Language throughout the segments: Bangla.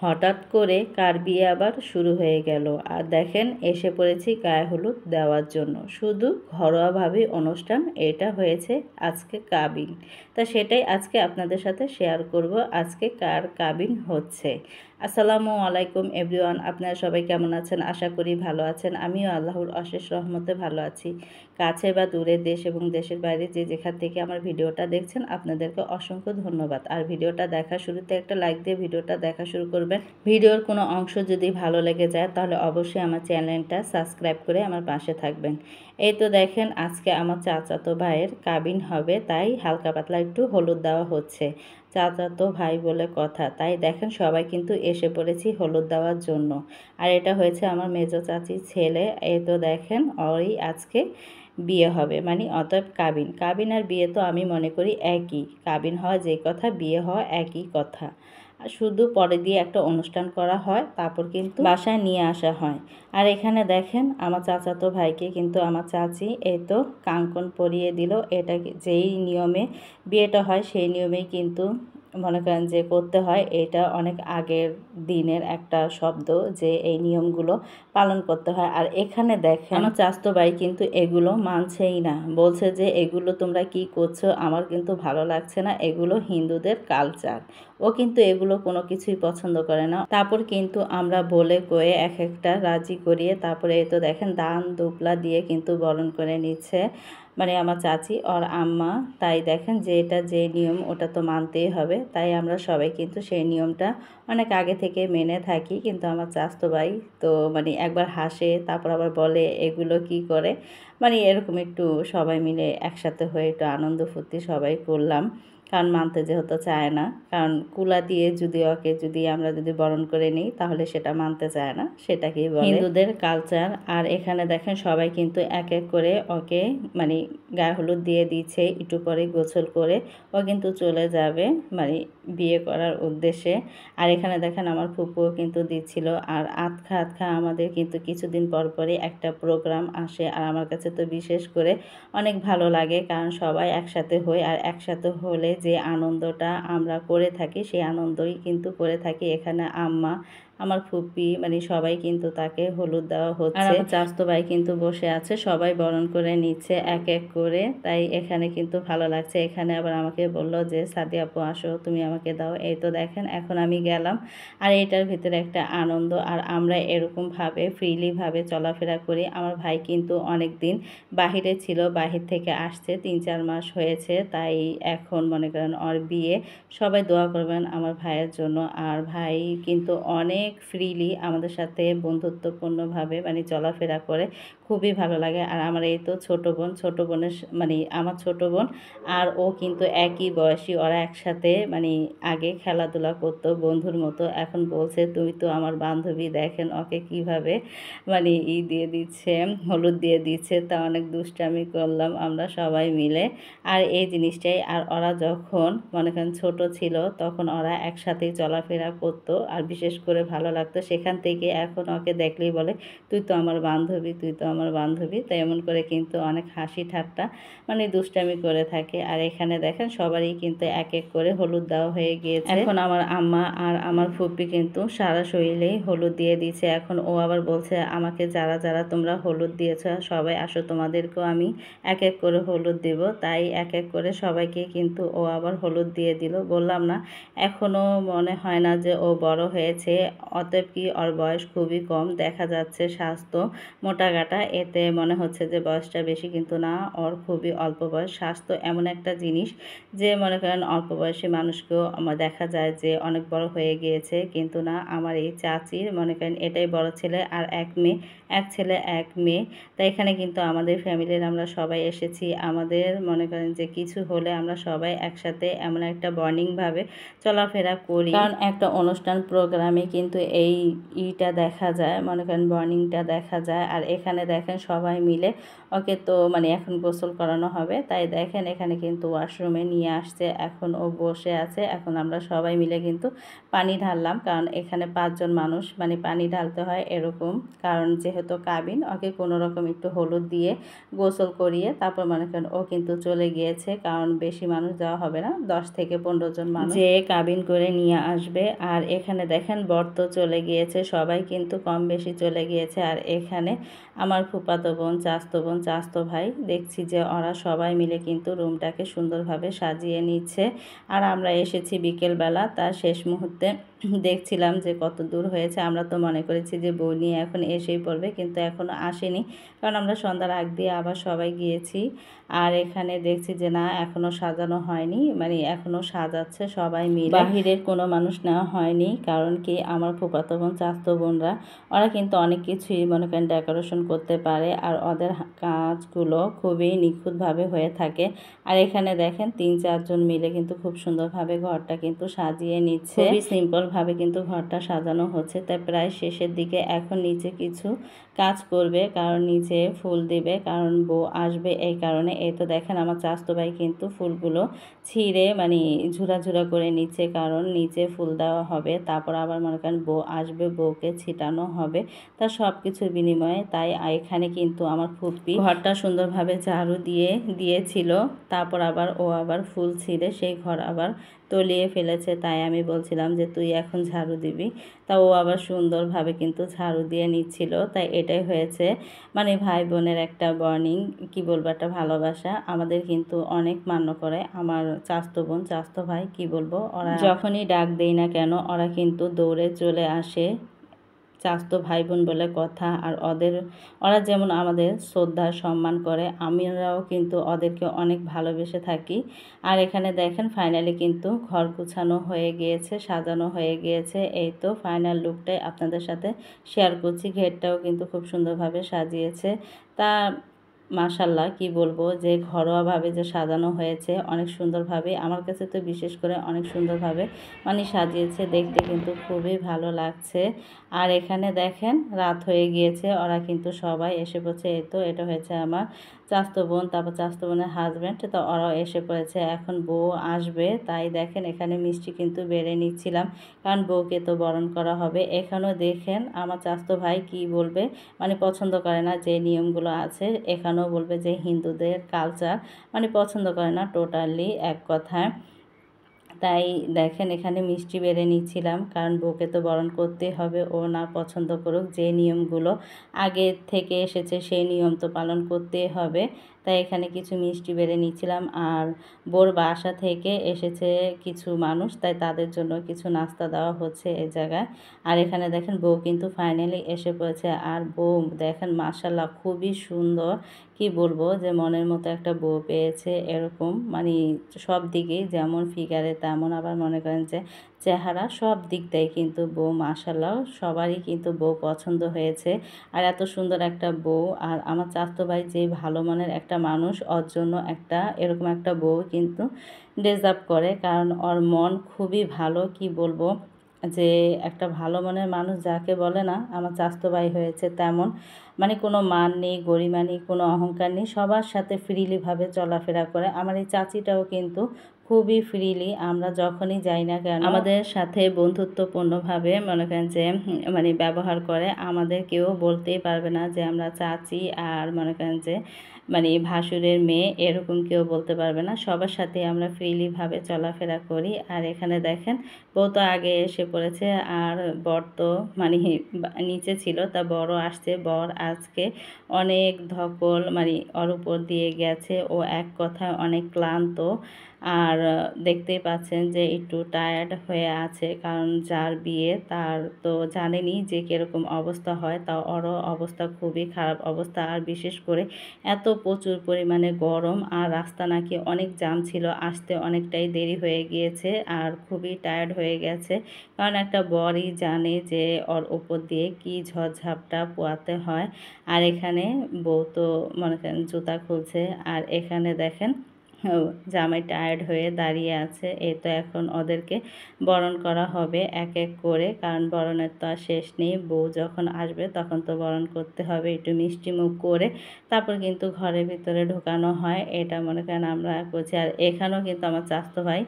হঠাৎ করে কার বিয়ে আবার শুরু হয়ে গেল। আর দেখেন এসে পড়েছি গায়ে হলুদ দেওয়ার জন্য। শুধু ঘরোয়াভাবে অনুষ্ঠান, এটা হয়েছে আজকে কাবিন। তা সেটাই আজকে আপনাদের সাথে শেয়ার করব, আজকে কার কাবিন হচ্ছে। আসসালামু আলাইকুম এভরিওয়ান, আপনারা সবাই কেমন আছেন? আশা করি ভালো আছেন। আমিও আল্লাহর অশেষ রহমতে ভালো আছি। কাছে বা দূরে, দেশ এবং দেশের বাইরে যে যেখান থেকে আমার ভিডিওটা দেখছেন, আপনাদেরকে অসংখ্য ধন্যবাদ। আর ভিডিওটা দেখা শুরুতে একটা লাইক দিয়ে ভিডিওটা দেখা শুরু করবেন। ভিডিওর কোনো অংশ যদি ভালো লেগে যায় তাহলে অবশ্যই আমার চ্যানেলটা সাবস্ক্রাইব করে আমার পাশে থাকবেন। এই তো দেখেন আজকে আমার চাচাতো ভাইয়ের কাবিন হবে, তাই হালকা পাতলা একটু হলুদ দেওয়া হচ্ছে। চাচাতো ভাই বলে কথা, তাই দেখেন সবাই কিন্তু এসে পড়েছি হলুদ দেওয়ার জন্য। আর এটা হয়েছে আমার মেজো চাচির ছেলে। এই তো দেখেন ওরই আজকে বিয়ে হবে, মানে অতএব কাবিন। কাবিন আর বিয়ে তো আমি মনে করি একই। কাবিন হওয়া যে কথা, বিয়ে হওয়া একই কথা। শুধু পরে দিয়ে একটা অনুষ্ঠান করা হয়, তারপর কিন্তু বাসায় নিয়ে আসা হয়। আর এখানে দেখেন আমার চাচাতো ভাইকে কিন্তু আমার চাচি এই তো কাঙ্কন পরিয়ে দিল। এটা যেই নিয়মে বিয়েটা হয় সেই নিয়মেই কিন্তু মনে করেন যে করতে হয়। এটা অনেক আগের দিনের একটা শব্দ যে এই নিয়মগুলো পালন করতে হয়। আর এখানে দেখেন আমার চাচাতো ভাই কিন্তু এগুলো মানছেই না, বলছে যে এগুলো তোমরা কি করছো, আমার কিন্তু ভালো লাগছে না, এগুলো হিন্দুদের কালচার। ও কিন্তু এগুলো কোনো কিছুই পছন্দ করে না। তারপর কিন্তু আমরা বলে কয়ে এক একটা রাজি করিয়ে তারপরে এই তো দেখেন দান দুপলা দিয়ে কিন্তু বরণ করে নিচ্ছে, মানে আমার চাচি আর আম্মা। তাই দেখেন যে এটা যে নিয়ম ওটা তো মানতেই হবে, তাই আমরা সবাই কিন্তু সেই নিয়মটা অনেক আগে থেকে মেনে থাকি। কিন্তু আমার চাচাতো ভাই তো মানে একবার হাসে, তারপর আবার বলে এগুলো কি করে, মানে এরকম একটু সবাই মিলে একসাথে হয়ে একটু আনন্দ ফুর্তি সবাই করলাম। কারণ মানতে যেহেতু চায় না, কারণ কুলা দিয়ে যদি ওকে যদি আমরা যদি বরণ করে নিই তাহলে সেটা মানতে চায় না, সেটাকেই বলে হিন্দুদের কালচার। আর এখানে দেখেন সবাই কিন্তু এক এক করে ওকে মানে গায়ে হলুদ দিয়ে দিচ্ছে, একটু পরে গোসল করে ও কিন্তু চলে যাবে মানে বিয়ে করার উদ্দেশ্যে। আর এখানে দেখেন আমার ফুপুও কিন্তু দিচ্ছিল। আর আতখা আমাদের কিন্তু কিছুদিন পর পরই একটা প্রোগ্রাম আসে, আর আমার কাছে তো বিশেষ করে অনেক ভালো লাগে, কারণ সবাই একসাথে হই। আর একসাথে হলে যে আনন্দটা আমরা করে থাকি সেই আনন্দই কিন্তু করে থাকি। এখানে আম্মা, আমার ফুপি, মানে সবাই কিন্তু তাকে হলুদ দেওয়া হচ্ছে। আর আমার চাচাতো ভাই কিন্তু বসে আছে, সবাই বরণ করে নিচ্ছে এক এক করে। তাই এখানে কিন্তু ভালো লাগছে। এখানে আবার আমাকে বলল যে সাদি আপু আসো, তুমি আমাকে দাও। এই তো দেখেন এখন আমি গেলাম। আর এটার ভিতরে একটা আনন্দ। আর আমরা এরকমভাবে ফ্রিলিভাবে চলাফেরা করি। আমার ভাই কিন্তু অনেক দিন বাহিরে ছিল, বাহির থেকে আসছে ৩-৪ মাস হয়েছে। তাই এখন মনে করেন ওর বিয়ে। সবাই দোয়া করবেন আমার ভাইয়ের জন্য। আর ভাই কিন্তু অনেক ফ্রিলি আমাদের সাথে বন্ধুত্বপূর্ণভাবে মানে চলাফেরা করে, খুবই ভালো লাগে। আর আমার এই তো ছোটো বোনের মানে আমার ছোটো বোন আর ও কিন্তু একই বয়সী, ওরা একসাথে মানে আগে খেলাধুলা করতো বন্ধুর মতো। এখন বলছে তুই তো আমার বান্ধবী, দেখেন ওকে কিভাবে মানে দিয়ে দিচ্ছে, হলুদ দিয়ে দিচ্ছে। তা অনেক দুষ্টামি করলাম আমরা সবাই মিলে। আর এই জিনিসটাই, আর ওরা যখন মনে করেন ছোটো ছিল তখন ওরা একসাথেই চলাফেরা করতো, আর বিশেষ করে ভালো লাগতো। সেখান থেকে এখন ওকে দেখলেই বলে তুই তো আমার বান্ধবী, তুই তো আমার বান্ধবী। তাই এমন করে কিন্তু অনেক হাসি ঠাট্টা মানে দুষ্টামি করে থাকে। আর এখানে দেখেন সবারই কিন্তু এক এক করে হলুদ দেওয়া হয়ে গিয়েছে। এখন আমার আম্মা আর আমার ফুপি কিন্তু সারা শরীরেই হলুদ দিয়ে দিয়েছে। এখন ও আবার বলছে আমাকে যারা যারা তোমরা হলুদ দিয়েছ সবাই আসো, তোমাদেরকেও আমি এক এক করে হলুদ দেব। তাই এক এক করে সবাইকে কিন্তু ও আবার হলুদ দিয়ে দিল। বললাম না এখনও মনে হয় না যে ও বড় হয়েছে, অতএব কি ওর বয়স খুবই কম দেখা যাচ্ছে, স্বাস্থ্য মোটাগাটা, এতে মনে হচ্ছে যে বয়সটা বেশি, কিন্তু না, ওর খুবই অল্প বয়স। স্বাস্থ্য এমন একটা জিনিস যে মনে করেন অল্প বয়সী মানুষকেও আমার দেখা যায় যে অনেক বড় হয়ে গিয়েছে, কিন্তু না, আমার এই চাচির মনে করেন এটাই বড় ছেলে আর এক মেয়ে, এক ছেলে এক মেয়ে। তাই এখানে কিন্তু আমাদের ফ্যামিলির আমরা সবাই এসেছি। আমাদের মনে করেন যে কিছু হলে আমরা সবাই একসাথে এমন একটা বন্ডিংভাবে চলাফেরা করি, কারণ একটা অনুষ্ঠান প্রোগ্রামে কিন্তু এই ইটা দেখা যায়, মনে করেন বর্নিংটা দেখা যায়। আর এখানে দেখেন সবাই মিলে ওকে তো মানে এখন গোসল করানো হবে, তাই দেখেন এখানে কিন্তু ওয়াশরুমে নিয়ে আসছে, এখন ও বসে আছে। এখন আমরা সবাই মিলে কিন্তু পানি ঢাললাম, কারণ এখানে 5 জন মানুষ মানে পানি ঢালতে হয় এরকম, কারণ যেহেতু কাবিন ওকে কোনো রকম একটু হলুদ দিয়ে গোসল করিয়ে তারপর মনে করেন ও কিন্তু চলে গিয়েছে, কারণ বেশি মানুষ দেওয়া হবে না, 10 থেকে 15 জন মানুষ যে কাবিন করে নিয়ে আসবে। আর এখানে দেখেন বর তো চলে গিয়েছে, সবাই কিন্তু কম বেশি চলে গিয়েছে। আর এখানে আমার ফুফাতো বোন, চাচতো বোন, চাচতো ভাই দেখছি যে ওরা সবাই মিলে কিন্তু রুমটাকে সুন্দরভাবে সাজিয়ে নিচ্ছে। আর আমরা এসেছি বিকেলবেলা, তার শেষ মুহূর্তে দেখছিলাম যে কত দূর হয়েছে। আমরা তো মনে করেছি যে বউ নিয়ে এখন এসেই পড়বে, কিন্তু এখনও আসেনি, কারণ আমরা সন্ধ্যার আগ দিয়ে আবার সবাই গিয়েছি। আর এখানে দেখছি যে না, এখনও সাজানো হয়নি, মানে এখনও সাজাচ্ছে সবাই মিলে, বাহিরের কোনো মানুষ নেওয়া হয়নি। কারণ কি আমার ফুফাতো বোন, চাচতো বোনরা ওরা কিন্তু অনেক কিছুই মনে করেন ডেকোরেশন করতে পারে, আর ওদের কাজগুলো খুবই নিখুঁতভাবে হয়ে থাকে। আর এখানে দেখেন 3-4 জন মিলে কিন্তু খুব সুন্দরভাবে ঘরটা কিন্তু সাজিয়ে নিচ্ছে, খুবই সিম্পলভাবে কিন্তু ঘরটা সাজানো হচ্ছে। তাই প্রায় শেষের দিকে এখন নিচে কিছু কাজ করবে, কারণ নিচে ফুল দিবে, কারণ বউ আসবে এই কারণে। এই তো দেখেন আমার চাচতো ভাই কিন্তু ফুলগুলো ছিঁড়ে মানে ঝুরা ঝুরা করে নিচ্ছে, কারণ নিচে ফুল দেওয়া হবে, তারপর আবার মনে করেন বউ আসবে, বউকে ছিটানো হবে, তা সব কিছুর বিনিময়ে। তাই এখানে কিন্তু আমার ফুপি ঘরটা সুন্দরভাবে ঝাড়ু দিয়েছিল, তারপর আবার ও আবার ফুল ছিঁড়ে সেই ঘর আবার তলিয়ে ফেলেছে। তাই আমি বলছিলাম যে তুই এখন ঝাড়ু দিবি, তা ও আবার সুন্দরভাবে কিন্তু ঝাড়ু দিয়ে নিচ্ছিল। তাই এটাই হয়েছে মানে ভাই বোনের একটা বর্নিং, কি বলবো, একটা ভালোবাসা। আমাদের কিন্তু অনেক মান্য করে আমার চাচতো বোন, চাচতো ভাই, কি বলবো, ওরা যখনই ডাক দেই না কেন ওরা কিন্তু দৌড়ে চলে আসে, চাচতো ভাই বোন বলে কথা। আর ওরা যেমন আমাদের শ্রদ্ধা সম্মান করে, আমরাও কিন্তু ওদেরকে অনেক ভালোবেসে থাকি। আর এখানে দেখেন ফাইনালি কিন্তু ঘর গুছানো হয়ে গিয়েছে, সাজানো হয়ে গিয়েছে। এই তো ফাইনাল লুকটাই আপনাদের সাথে শেয়ার করছি। ঘেরটাও কিন্তু খুব সুন্দরভাবে সাজিয়েছে। তা মাশাল্লাহ, কি বলবো, যে ঘরোয়াভাবে যে সাজানো হয়েছে অনেক সুন্দরভাবে, আমার কাছে তো বিশেষ করে অনেক সুন্দরভাবে মানে সাজিয়েছে, দেখতে কিন্তু খুবই ভালো লাগছে। আর এখানে দেখেন রাত হয়ে গিয়েছে, ওরা কিন্তু সবাই এসে পড়ছে। এই তো এটা হয়েছে আমার চাচতো বোন, তারপর চাচতো বোনের হাজব্যান্ড, তো ওরাও এসে পড়েছে। এখন বউ আসবে, তাই দেখেন এখানে মিষ্টি কিন্তু বেড়ে নিচ্ছিলাম, কারণ বউকে তো বরণ করা হবে। এখানেও দেখেন আমার চাচতো ভাই কি বলবে, মানে পছন্দ করে না যে নিয়মগুলো আছে, এখানেও বলবে যে হিন্দুদের কালচার মানে পছন্দ করে না টোটালি, এক কথায়। তাই দেখেন এখানে মিষ্টি বেড়ে নিচ্ছিলাম, কারণ বউকে তো বরণ করতেই হবে, ও না পছন্দ করুক, যে নিয়মগুলো আগে থেকে এসেছে সেই নিয়ম তো পালন করতেই হবে। তাই এখানে কিছু মিষ্টি বেড়ে নিচ্ছিলাম। আর বউর বাসা থেকে এসেছে কিছু মানুষ, তাই তাদের জন্য কিছু নাস্তা দেওয়া হচ্ছে এই জায়গায়। আর এখানে দেখেন বউ কিন্তু ফাইনালি এসে পড়েছে। আর বউ দেখেন মাশাল্লাহ খুবই সুন্দর, কি বলবো, যে মনের মতো একটা বউ পেয়েছে এরকম, মানে সব দিকেই যেমন ফিগারে তেমন আবার মনে করেন যে চেহারা, সব দিকটাই কিন্তু বউ মাশাল্লাহ সবারই কিন্তু বউ পছন্দ হয়েছে। আর এত সুন্দর একটা বউ, আর আমার চাচতো ভাই যে ভালো মনের একটা মানুষ, ওর জন্য একটা এরকম একটা বউ কিন্তু ডিজার্ভ করে, কারণ ওর মন খুবই ভালো, কি বলবো, যে একটা ভালো মনের মানুষ যাকে বলে না, আমার চাচতো ভাই হয়েছে তেমন। মানে কোনো মান নেই, গরিমা নেই, কোনো অহংকার নেই, সবার সাথে ফ্রিলিভাবে চলাফেরা করে। আমার এই চাচিটাও কিন্তু খুবই ফ্রিলি, আমরা যখনই যাই না কেন আমাদের সাথে বন্ধুত্বপূর্ণভাবে মনে করেন যে মানে ব্যবহার করে। আমাদের কেউ বলতেই পারবে না যে আমরা চাচি আর মনে করেন যে মানে ভাসুরের মেয়ে, এরকম কেউ বলতে পারবে না। সবার সাথে আমরা ফ্রিলিভাবে চলাফেরা করি। আর এখানে দেখেন বউ তো আগে এসে পড়েছে, আর বর তো মানে নিচে ছিল, তা বড় আসছে। বর আজকে অনেক ধকল মানে ওর উপর দিয়ে গেছে, ও এক কথায় অনেক ক্লান্ত। আর দেখতেই পাচ্ছেন যে একটু টায়ার্ড হয়ে আছে, কারণ যার বিয়ে তার তো জানেনই যে কীরকম অবস্থা হয়, তা ওরও অবস্থা খুবই খারাপ অবস্থা। আর বিশেষ করে এত প্রচুর পরিমাণে গরম, আর রাস্তা নাকি অনেক জ্যাম ছিল, আসতে অনেকটাই দেরি হয়ে গিয়েছে, আর খুবই টায়ার্ড হয়ে গেছে। কারণ একটা বরই জানে যে ওর ওপর দিয়ে কী ঝড়ঝাপটা পোয়াতে হয়। আর এখানে বউ তো মনে করেন জুতা খুলছে। আর এখানে দেখেন জামাই টায়ার্ড হয়ে দাঁড়িয়ে আছে। এই তো এখন ওদেরকে বরণ করা হবে এক এক করে, কারণ বরণের তো আর শেষ নেই। বউ যখন আসবে তখন তো বরণ করতে হবে, একটু মিষ্টি মুখ করে তারপর কিন্তু ঘরের ভিতরে ঢোকানো হয়। এটা মনে করেন আমরা করছি। আর এখানেও কিন্তু আমার চাচাতো ভাই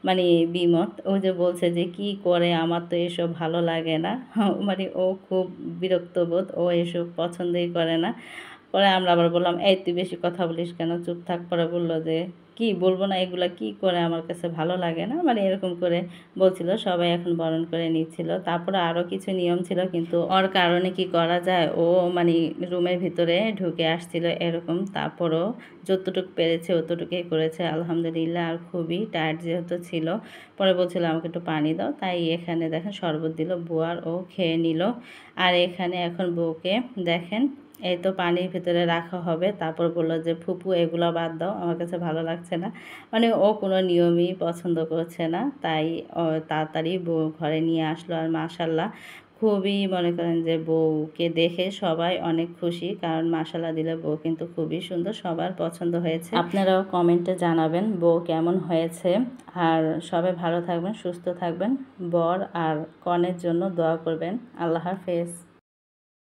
মানে বিমত, ও যে বলছে যে কি করে, আমার তো এসব ভালো লাগে না। মানে ও খুব বিরক্ত বোধ, ও এসব পছন্দই করে না। পরে আমরা আবার বললাম, এই তুই বেশি কথা বলিস কেন, চুপ থাক। পরে বললো যে কি বলবো না, এগুলা কি করে, আমার কাছে ভালো লাগে না, মানে এরকম করে বলছিল। সবাই এখন বরণ করে নিচ্ছিল। তারপরে আরও কিছু নিয়ম ছিল, কিন্তু ওর কারণে কি করা যায়, ও মানে রুমের ভিতরে ঢুকে আসছিল এরকম। তারপরও যতটুকু পেরেছে অতটুকুই করেছে আলহামদুলিল্লাহ। আর খুবই টায়ার্ড যেহেতু ছিল, পরে বলছিল আমাকে একটু পানি দাও, তাই এখানে দেখেন শরবত দিল, বুয়ার ও খেয়ে নিল। আর এখানে এখন বউকে দেখেন এই তো পানির ভিতরে রাখা হবে। তারপর বললো যে ফুপু এগুলো বাদ দাও, আমার কাছে ভালো লাগছে না। মানে ও কোনো নিয়মই পছন্দ করছে না, তাই তাড়াতাড়ি বউ ঘরে নিয়ে আসলো। আর মাশাল্লাহ খুবই মনে করেন যে বউকে দেখে সবাই অনেক খুশি, কারণ মাশাল্লাহ দিলে বউ কিন্তু খুবই সুন্দর, সবার পছন্দ হয়েছে। আপনারাও কমেন্টে জানাবেন বউ কেমন হয়েছে। আর সবাই ভালো থাকবেন, সুস্থ থাকবেন। বর আর কনের জন্য দোয়া করবেন। আল্লাহ হাফেজ।